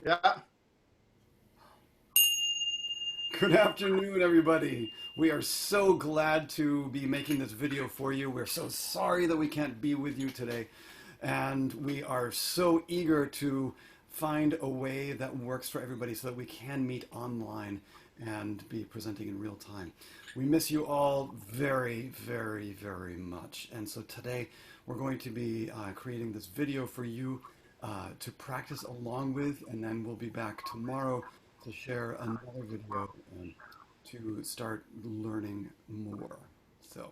Yeah. Good afternoon, everybody. We are so glad to be making this video for you. We're so sorry that we can't be with you today. And we are so eager to find a way that works for everybody so that we can meet online and be presenting in real time. We miss you all very, very, very much. And so today we're going to be creating this video for you to practice along with, and then we'll be back tomorrow to share another video and to start learning more. So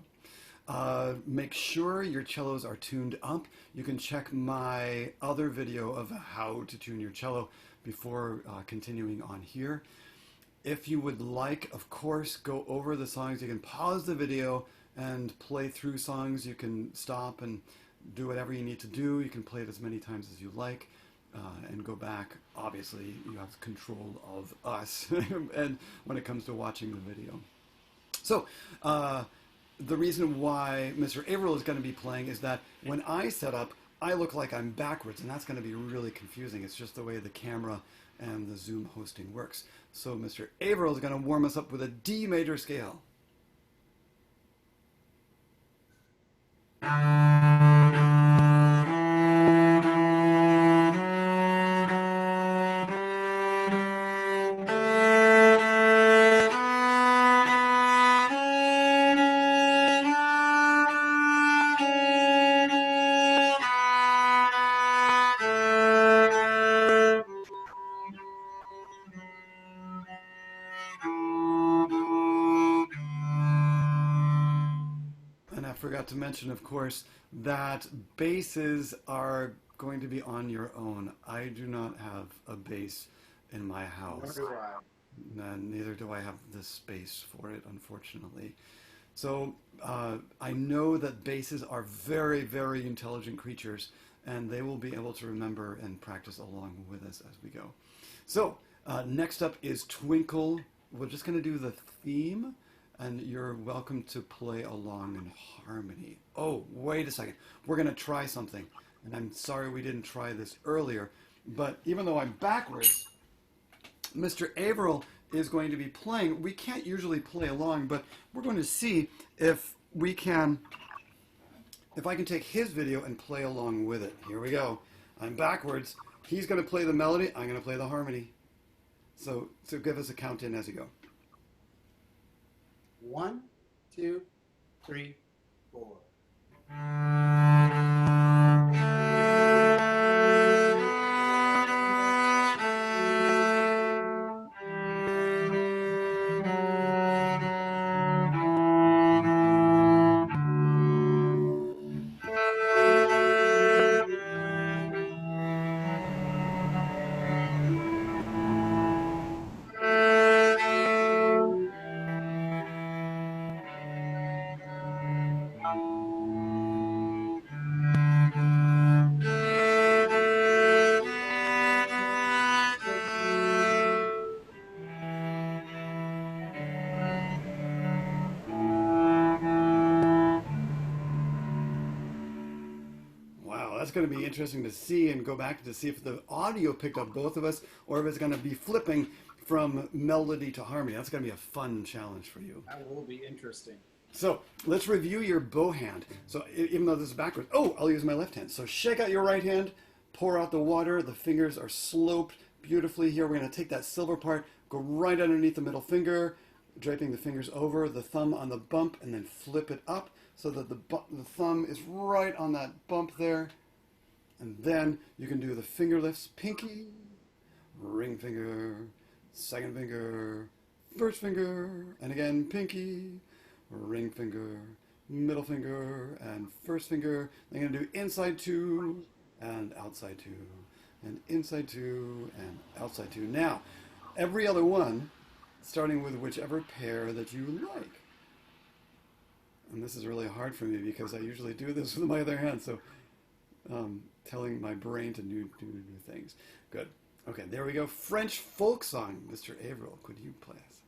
make sure your cellos are tuned up. You can check my other video of how to tune your cello before continuing on here. If you would like, of course, go over the songs. You can pause the video and play through songs. You can stop and do whatever you need to do. You can play it as many times as you like and go back. Obviously, you have control of us and when it comes to watching the video. So, the reason why Mr. Averill is going to be playing is that when I set up, I look like I'm backwards, and that's going to be really confusing. It's just the way the camera and the Zoom hosting works. So Mr. Averill is going to warm us up with a D major scale. And I forgot to mention, of course, that basses are going to be on your own. I do not have a bass in my Nor house. do I. Neither do I have the space for it, unfortunately. So I know that basses are very, very intelligent creatures, and they will be able to remember and practice along with us as we go. So next up is Twinkle. We're just going to do the theme, and you're welcome to play along in harmony. Oh, wait a second. We're going to try something, and I'm sorry we didn't try this earlier, but even though I'm backwards, Mr. Averill is going to be playing. We can't usually play along, but we're going to see if we can, if I can take his video and play along with it. Here we go. I'm backwards. He's going to play the melody. I'm going to play the harmony. So give us a count in as you go. 1, 2, 3, 4. Wow, that's going to be interesting to see and go back to see if the audio picked up both of us or if it's going to be flipping from melody to harmony. That's going to be a fun challenge for you. That will be interesting. So let's review your bow hand. So even though this is backwards, oh, I'll use my left hand. So shake out your right hand, pour out the water. The fingers are sloped beautifully here. We're going to take that silver part, go right underneath the middle finger, draping the fingers over, the thumb on the bump, and then flip it up so that the thumb is right on that bump there. And then you can do the finger lifts, pinky, ring finger, second finger, first finger, and again, pinky, ring finger, middle finger, and first finger. Then you're going to do inside two, and outside two, and inside two, and outside two. Now, every other one, starting with whichever pair that you like. And this is really hard for me because I usually do this with my other hand, so telling my brain to do new things. Good. Okay, there we go. French folk song. Mr. Averill, could you play us?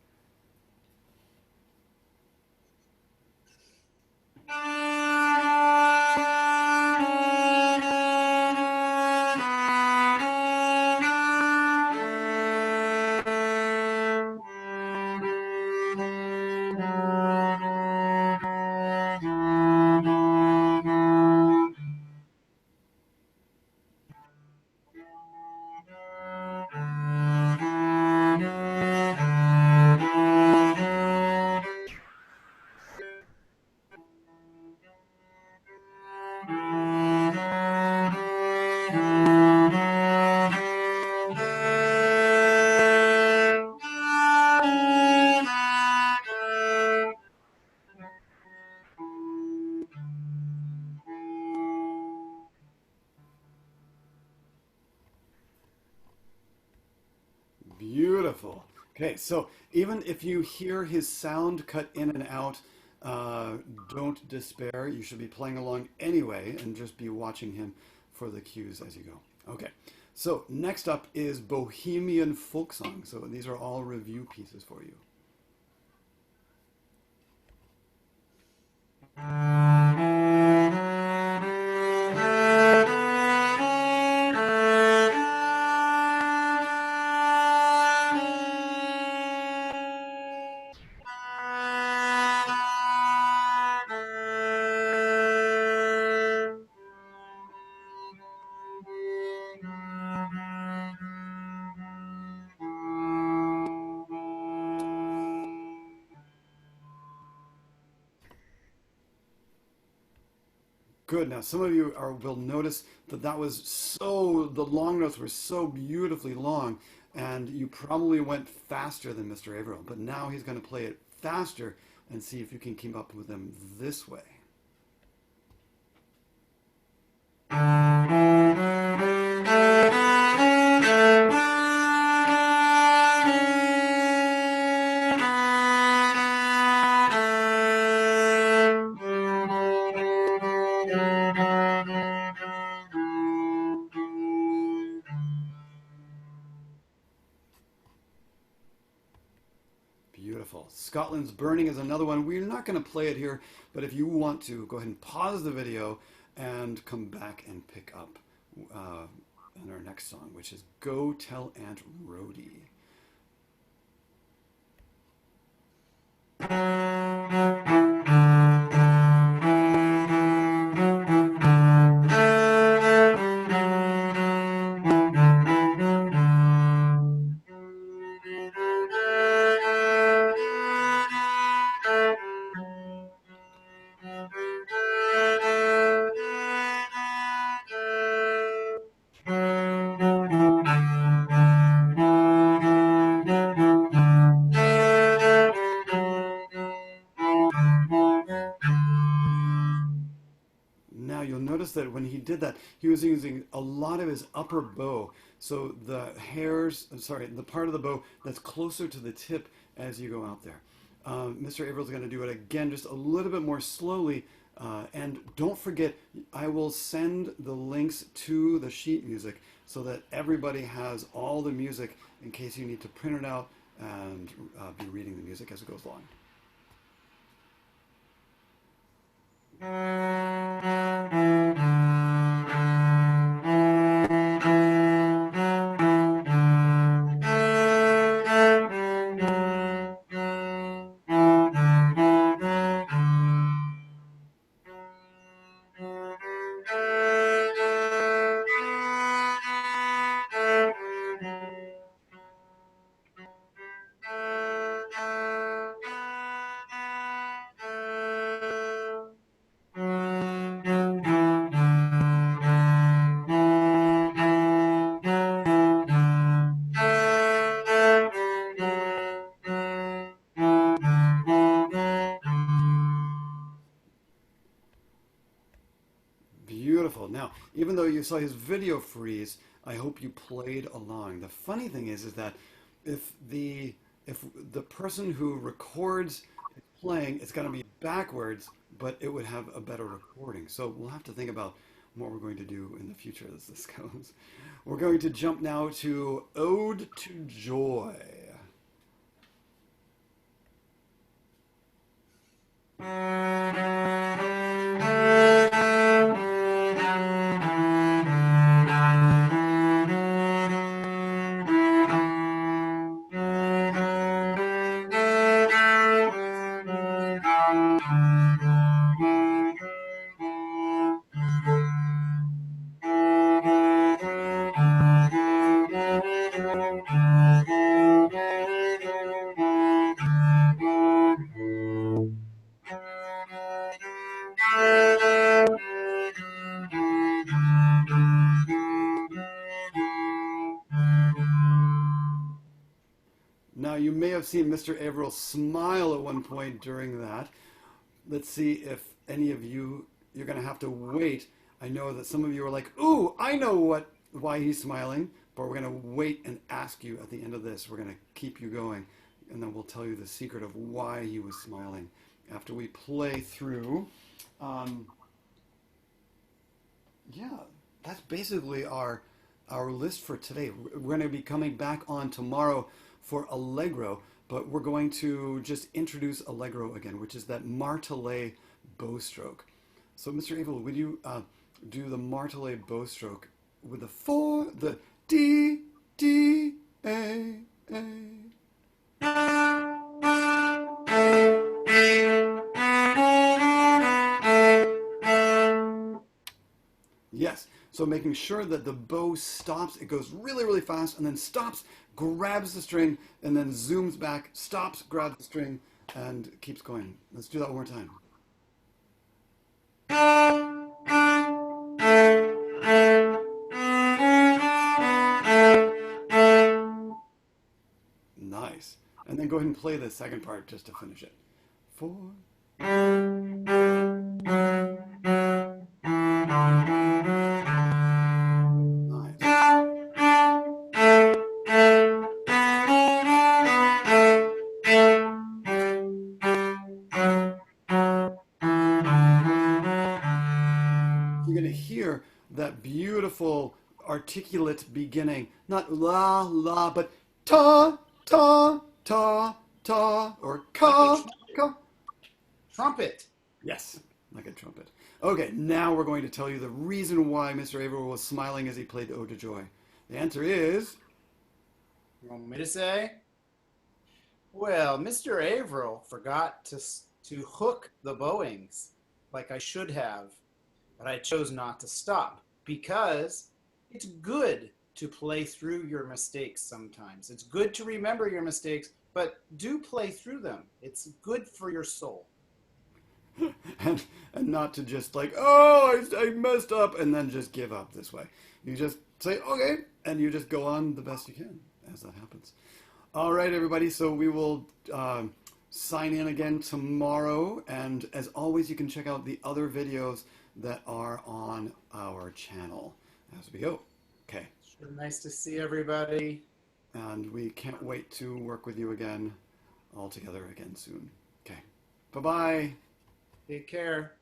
Beautiful. Okay, so even if you hear his sound cut in and out, don't despair. You should be playing along anyway and just be watching him for the cues as you go. Okay, so next up is Bohemian folk song. So these are all review pieces for you. Good. Now, some of you will notice that the long notes were so beautifully long, and you probably went faster than Mr. Averill. But now he's going to play it faster and see if you can keep up with him this way. Beautiful. Scotland's Burning is another one. We're not going to play it here, but if you want to, go ahead and pause the video and come back and pick up in our next song, which is Go Tell Aunt Rhody. Now you'll notice that when he did that, he was using a lot of his upper bow. So the the part of the bow that's closer to the tip as you go out there. Mr. Averill's going to do it again just a little bit more slowly. And don't forget, I will send the links to the sheet music so that everybody has all the music in case you need to print it out and be reading the music as it goes along. Beautiful. Now, even though you saw his video freeze, I hope you played along. The funny thing is that if the person who records is playing, it's going to be backwards, but it would have a better recording. So we'll have to think about what we're going to do in the future as this goes. We're going to jump now to Ode to Joy. Now, you may have seen Mr. Averill smile at one point during that. Let's see if any of you're going to have to wait. I know that some of you are like, ooh, I know why he's smiling. but we're going to wait and ask you at the end of this. We're going to keep you going, and then we'll tell you the secret of why he was smiling after we play through. Yeah, that's basically our list for today. We're going to be coming back on tomorrow for Allegro, but we're going to just introduce Allegro again, which is that martelé bow stroke. So, Mr. Avil, would you do the martelé bow stroke with the 4, the D, D, A, A. Yes, so making sure that the bow stops, it goes really, really fast, and then stops, grabs the string, and then zooms back, stops, grabs the string, and keeps going. Let's do that one more time. Nice. And then go ahead and play the second part just to finish it. 4. You're going to hear that beautiful articulate beginning, not la la, but ta ta ta ta, or ka ka. Trumpet. Yes, like a trumpet. Okay, now we're going to tell you the reason why Mr. Averill was smiling as he played the Ode to Joy. The answer is... You want me to say? Well, Mr. Averill forgot to hook the bowings like I should have, but I chose not to stop because it's good to play through your mistakes sometimes. It's good to remember your mistakes, but do play through them. It's good for your soul. and not to just like, oh, I messed up, and then just give up this way. You just say, okay, and you just go on the best you can as that happens. All right, everybody, so we will sign in again tomorrow, and as always, you can check out the other videos that are on our channel as we go. Okay. Sure, nice to see everybody. And we can't wait to work with you again, all together again soon. Okay. Bye-bye. Take care.